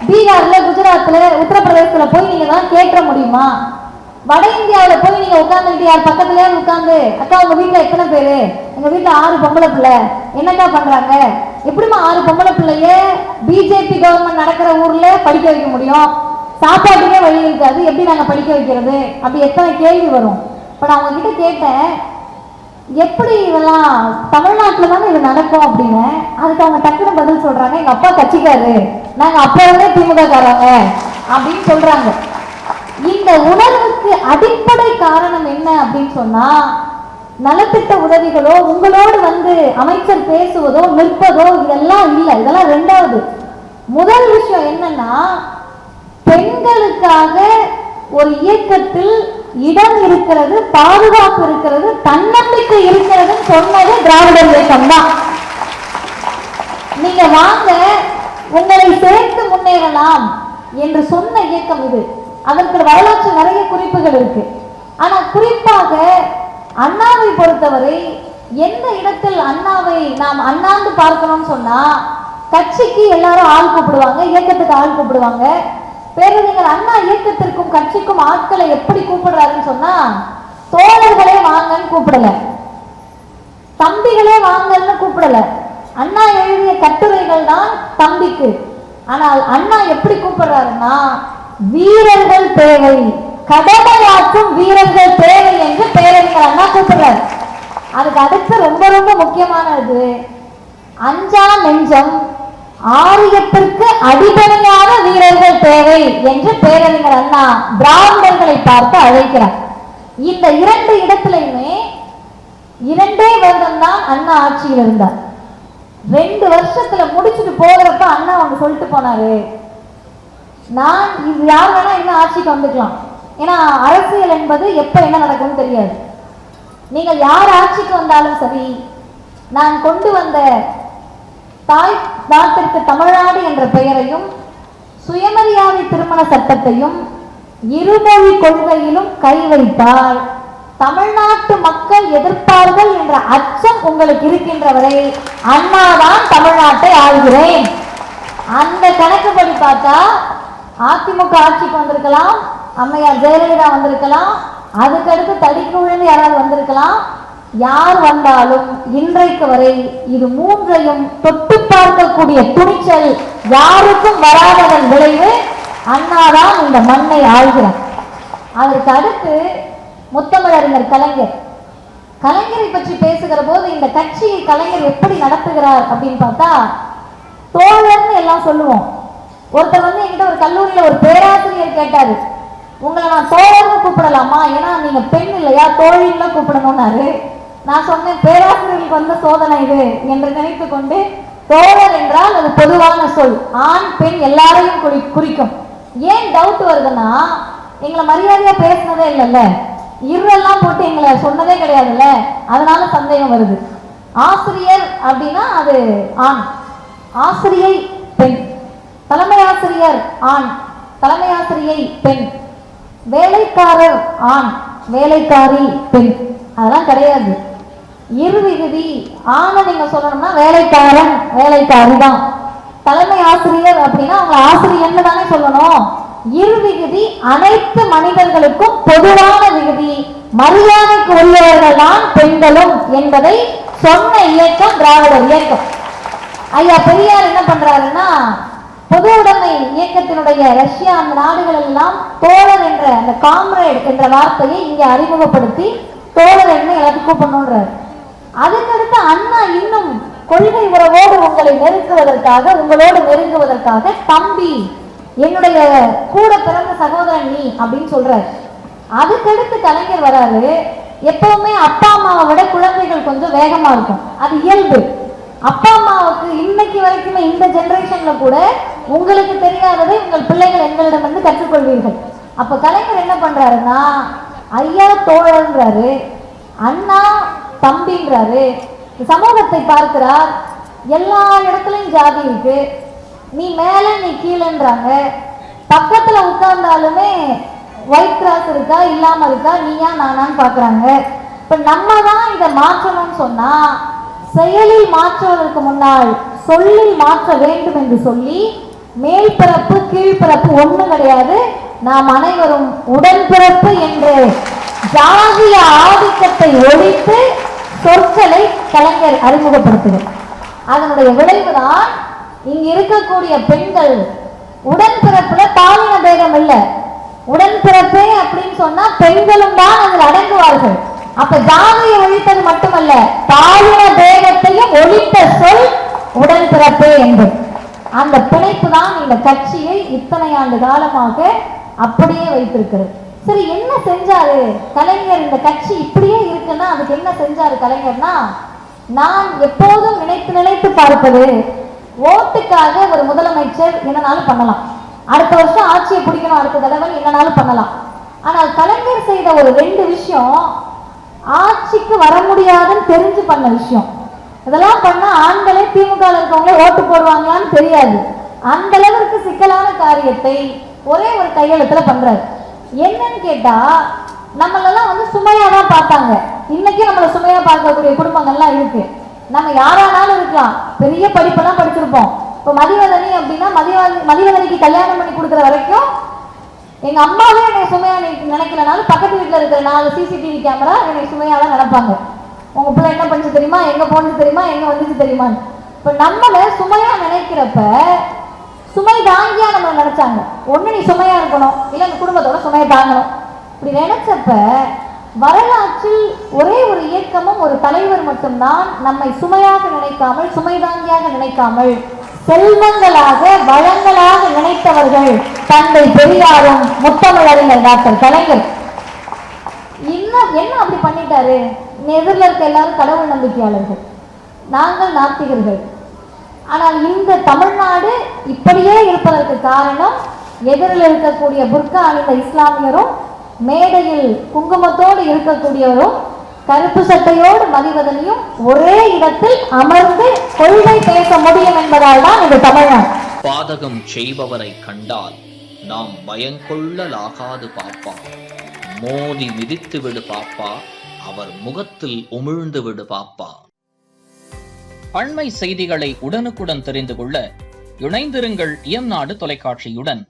பீகார்ல, குஜராத்ல, உத்தரப்பிரதேசத்துல போய் நீங்க தான் கேட்க முடியுமா? வட இந்தியாவில் போய் நீங்க உட்காந்துக்கிட்டு யார் பக்கத்துலயே உட்காந்து, அக்கா உங்க வீட்டுல எத்தனை பேரு? எங்க வீட்டுல 6 பொம்பளை பிள்ளை. என்னக்கா பண்றாங்க? எப்படிமா 6 பொம்பளை பிள்ளைய பிஜேபி கவர்மெண்ட் நடக்கிற ஊர்ல படிக்க வைக்க முடியும்? சாப்பாட்டுக்கே வழி இருக்காது, எப்படி நாங்க படிக்க வைக்கிறது? அப்படி எத்தனை கேள்வி வரும். இப்ப நான் உங்ககிட்ட கேட்டேன், எப்படி இதெல்லாம் தமிழ்நாட்டுல தானே இது நடக்கும் அப்படின்னு. அதுக்கு அவங்க டக்குன்னு பதில் சொல்றாங்க, எங்க அப்பா கட்சிக்காரு, நாங்க அப்பா வந்து திமுக காரங்க அப்படின்னு சொல்றாங்க. இந்த உணர்வுக்கு அடிப்படை காரணம் என்ன அப்படின்னு சொன்னா, நலத்திட்ட உதவிகளோ உங்களோடு வந்து அமைச்சர் பேசுவதோ நிற்பதோ இதெல்லாம் இல்லை. இதெல்லாம் ரெண்டாவது. முதல் விஷயம் என்னன்னா, பெண்களுக்காக ஒரு இயக்கத்தில் இடம் இருக்கிறது, பாதுகாப்பு இருக்கிறது, தன்னம்பிக்கை இருக்கிறது சொன்னது திராவிடர் இயக்கம் தான். நீங்க வாங்க உங்களை சேர்த்து முன்னேறலாம் என்று சொன்ன இயக்கம் இது. அதற்கு வரலாற்று நிறைய குறிப்புகள் இருக்கு. ஆனா குறிப்பாக அண்ணாவை பொறுத்தவரை எந்த இடத்தில் அண்ணாவை நாம் அண்ணாந்து பார்க்கணும்னு சொன்னா, கட்சிக்கு எல்லாரும் ஆள் கூப்பிடுவாங்க, இயக்கத்துக்கு ஆள் கூப்பிடுவாங்க. பேரறிஞர் அண்ணா இயக்கத்திற்கும் கட்சிக்கும் ஆட்களை எப்படி கூப்பிடுறாருன்னு சொன்னா, தோழர்களே வாங்கன்னு கூப்பிடல, தம்பிகளே வாங்கன்னு கூப்பிடல. அண்ணா எழுதிய கட்டுரைகள் தான் தம்பிக்கு. ஆனால் அண்ணா எப்படி கூப்பிடுறாருன்னா, வீரர்கள் தேவை, கடமையாற்றும் வீரர்கள் தேவை என்று பேரறிஞர் அண்ணா கூப்பிடுறாரு. அதுக்கு அடுத்து ரொம்ப ரொம்ப முக்கியமானது, அஞ்சா நெஞ்சம், ஆரியத்திற்கு அடிபணியான வீரர்கள் தேவை என்று பேரறிஞர் அண்ணா திராவிடர்களை பார்த்து அழைக்கிறார். இந்த 2 இடத்திலையுமே 2 வருடம் தான் அண்ணா ஆட்சியில் இருந்தார். 2 வருஷத்துல முடிச்சுட்டு போகிறப்ப அண்ணா அவங்க சொல்லிட்டு போனாரு, நான் இது யார் வேணா இன்னும் ஆட்சிக்கு வந்துக்கலாம். ஏன்னா அரசியல் என்பது எப்ப என்ன நடக்கும்னு தெரியாது. நீங்கள் யார் ஆட்சிக்கு வந்தாலும் சரி, நான் கொண்டு வந்த தாய் நாட்டிற்கு தமிழ்நாடு என்ற பெயரையும் சுயமரியாதை திருமண சட்டத்தையும் இருமொழி கொள்கையிலும் கை வைத்தால் தமிழ்நாட்டு மக்கள் எதிர்ப்பார்கள் என்ற அச்சம் உங்களுக்கு இருக்கின்றவரை அண்ணாதான் தமிழ்நாட்டை ஆள்கிறேன். அந்த கணக்குப்படி பார்த்தா அதிமுக ஆட்சிக்கு வந்திருக்கலாம், அம்மையார் ஜெயலலிதா வந்திருக்கலாம், அதுக்கடுத்து தடிக்கு விழுந்து யாராவது வந்திருக்கலாம். யார் வந்தாலும் இன்றைக்கு வரை இது 3ஐயும் தொட்டு பார்க்கக்கூடிய துணிச்சல் யாருக்கும் வராததன் விளைவு அண்ணாதான் இந்த மண்ணை ஆள்கிறார். அதற்கு அடுத்து முத்தமிழறிஞர் கலைஞர். கலைஞரை பற்றி பேசுகிற போது இந்த கட்சியை கலைஞர் எப்படி நடத்துகிறார் அப்படின்னு பார்த்தா, தோழர்னு எல்லாம் சொல்லுவோம். ஒருத்தர் வந்து என்கிட்ட ஒரு கல்லூரியில ஒரு பேராசிரியர் கேட்டாரு, உங்களை நான் தோழர்னு கூப்பிடலாமா, ஏன்னா நீங்க பெண் இல்லையா, தோழின்னு கூப்பிடணும்னாரு. நான் சொன்னேன், பேராசிரியர்களுக்கு வந்த சோதனை இது என்று நினைத்து கொண்டு, தோழர் என்றால் அது பொதுவான சொல், ஆண் பெண் எல்லாரையும் குறிக்கும். ஏன் டவுட் வருதுன்னா, எங்களை மரியாதையா பேசினதே இல்லைல்ல, இருளெல்லாம் போட்டு எங்களை சொன்னதே கிடையாதுல்ல, அதனால சந்தேகம் வருது. ஆசிரியர் அப்படின்னா அது ஆண், ஆசிரியை பெண், தலைமை ஆசிரியர் ஆண், தலைமை ஆசிரியை பெண், வேலைக்காரர் ஆண், வேலைக்காரி பெண், அதெல்லாம் கிடையாது. இருவிகுதி ஆணை நீங்க சொல்லணும்னா வேலைக்காரன் வேலைக்காரி தான். தலைமை ஆசிரியர் அப்படின்னா அவங்க ஆசிரியர்னு தானே சொல்லணும். இருவிகுதி அனைத்து மனிதர்களுக்கும் பொதுவான விகுதி, மரியாதைக்கு உரியவர்கள் தான் பெண்களும் என்பதை சொன்ன இயக்கம் திராவிடர் இயக்கம். ஐயா பெரியார் என்ன பண்றாருன்னா, பொது உடைமை இயக்கத்தினுடைய ரஷ்யா அந்த நாடுகள் எல்லாம் தோழர் என்ற அந்த காம்ரேட் என்ற வார்த்தையை இங்கே அறிமுகப்படுத்தி தோழர் என்ன எல்லாத்தையும் கூப்பிடணுன்றார். அதுக்கடுத்து அண்ணா இன்னும் கொள்கை உறவோடு உங்களை நெருங்குவதற்காக, உங்களோடு நெருங்குவதற்காக தம்பி, என்னுடைய கூட பிறந்த சகோதரன் நீ அப்படின்னு சொல்றாரு. அதுக்கடுத்து கலைஞர் வராரு. எப்பவுமே அப்பா அம்மாவை விட குழந்தைகள் கொஞ்சம் வேகமா இருக்கும், அது இயல்பு. அப்பா அம்மாவுக்கு இன்னைக்கு வரைக்குமே இந்த ஜெனரேஷன்ல கூட உங்களுக்கு தெரியாததை உங்கள் பிள்ளைகள் எங்களிடம் வந்து கற்றுக்கொள்வீர்கள். அப்ப கலைஞர் என்ன பண்றாருன்னா, ஐயா தோழன்றாரு, அண்ணா தம்பின்றாரு. சமூகத்தை பார்க்கிறார், எல்லா இடத்துலயும் ஜாதி இருக்கு, நீ மேல நீ கீழேன்றாங்க. பக்கத்துல உட்கார்ந்தாலுமே ஒயிட் கிராஸ் இருக்கா இல்லாம இருக்கா, நீயா நானான்னு பாக்குறாங்க. இப்ப நம்ம தான் இதை மாற்றணும்னு சொன்னா, செயலில் மாற்றுவதற்கு முன்னால் சொல்லில் மாற்ற வேண்டும் என்று சொல்லி மேல் பிறப்பு கீழ் பிறப்பு ஒண்ணும் கிடையாது, நாம் அனைவரும் உடன்பிறப்பு என்று ஜாதிய ஆதிக்கத்தை ஒழித்து சொற்களை கலைஞர் அறிமுகப்படுத்துகிறார். அதனுடைய விளைவுதான் இங்க இருக்கக்கூடிய பெண்கள் உடன்பிறப்புல பாலின பேதம் இல்லை, உடன்பிறப்பே அப்படின்னு சொன்னா பெண்களும் தான் அதில் அடங்குவார்கள். அப்ப ஜாதியை ஒழித்தது மட்டுமல்ல, பாலின பேதத்தையும் ஒழித்த சொல் உடன்பிறப்பே என்பது. அந்த பிணைப்பு தான் இந்த கட்சியை இத்தனை ஆண்டு காலமாக அப்படியே வைத்திருக்கிறது. சரி, என்ன செஞ்சாரு கலைஞர்? இந்த கட்சி இப்படியே இருக்குன்னா அதுக்கு என்ன செஞ்சாரு கலைஞர்னா, நான் எப்போதும் நினைத்து நினைத்து பார்ப்பது, ஓட்டுக்காக ஒரு முதலமைச்சர் என்னனாலும் பண்ணலாம், அடுத்த வருஷம் ஆட்சியை பிடிக்கணும், அடுத்த தடவை என்னனாலும் பண்ணலாம். ஆனால் கலைஞர் செய்த ஒரு 2 விஷயம் ஆட்சிக்கு வர முடியாதுன்னு தெரிஞ்சு பண்ண விஷயம். இதெல்லாம் பண்ணா ஆண்களே திமுக இருக்கவங்களே ஓட்டு போடுவாங்களான்னு தெரியாது, அந்த அளவிற்கு சிக்கலான காரியத்தை ஒரே ஒரு கையெழுத்துல பண்றாரு. என்னன்னு கேட்டா, நம்மளெல்லாம் சுமையா தான் பார்த்தாங்க. இன்னைக்கு நம்மளை சுமையா பார்க்கக்கூடிய குடும்பங்கள்லாம் இருக்கு. நம்ம யாரானாலும் இருக்கலாம், பெரிய படிப்பெல்லாம் படிச்சிருப்போம். இப்போ மதிவதனி அப்படின்னா மதிவதனிக்கு கல்யாணம் பண்ணி கொடுக்குற வரைக்கும் எங்க அம்மாவே என்னை சுமையா நினைக்கலனாலும் பக்கத்து வீட்டில் இருக்கிற 4 சிசிடிவி கேமரா என்னை சுமையா தான் நினைப்பாங்க. உங்க பிள்ளை என்ன பண்ணிச்சு தெரியுமா, எங்க போனது தெரியுமா, எங்க வந்துச்சு தெரியுமான்னு. இப்போ நம்மளை சுமையா நினைக்கிறப்ப சுமை தாங்கியா நம்ம நினைச்சாங்க. ஒண்ணு நீ சுமையா இருக்கணும், இல்ல இந்த குடும்பத்தோட சுமையை தாங்கணும். இப்படி நினைச்சப்ப வரலாற்றில் ஒரே ஒரு இயக்கமும் ஒரு தலைவர் மட்டும்தான் நம்மை சுமையாக நினைக்காமல், சுமை தாங்கியாக நினைக்காமல், செல்வங்களாக வளங்களாக நினைத்தவர்கள் தந்தை பெரியாரும் முத்தமிழறிஞர் டாக்டர் கலைஞர். இன்னும் என்ன அப்படி பண்ணிட்டாரு? எதிரில் இருக்க எல்லாரும் கடவுள் நம்பிக்கையாளர்கள், நாங்கள் நாத்திகர்கள். ஆனால் இந்த தமிழ்நாடு இப்படியே இருப்பதற்கு காரணம், எதிரில் இருக்கக்கூடிய புர்கா அணிந்த இஸ்லாமியரும், மேடையில் குங்குமத்தோடு இருக்கக்கூடியவரும், கருப்பு சட்டையோடு மதிவதனியும் ஒரே இடத்தில் அமர்ந்து கொள்கை பேச முடியும் என்பதால் தான் இது தமிழ்நாடு. பாதகம் செய்பவரை கண்டால் நாம் பயங்கொள்ளலாகாது பாப்பா, மோதி மிதித்து விடு பாப்பா, அவர் முகத்தில் உமிழ்ந்து விடு பாப்பா. அண்மை செய்திகளை உடனுக்குடன் தெரிந்து கொள்ள இணைந்திருங்கள் இயம்நாடு தொலைக்காட்சியுடன்.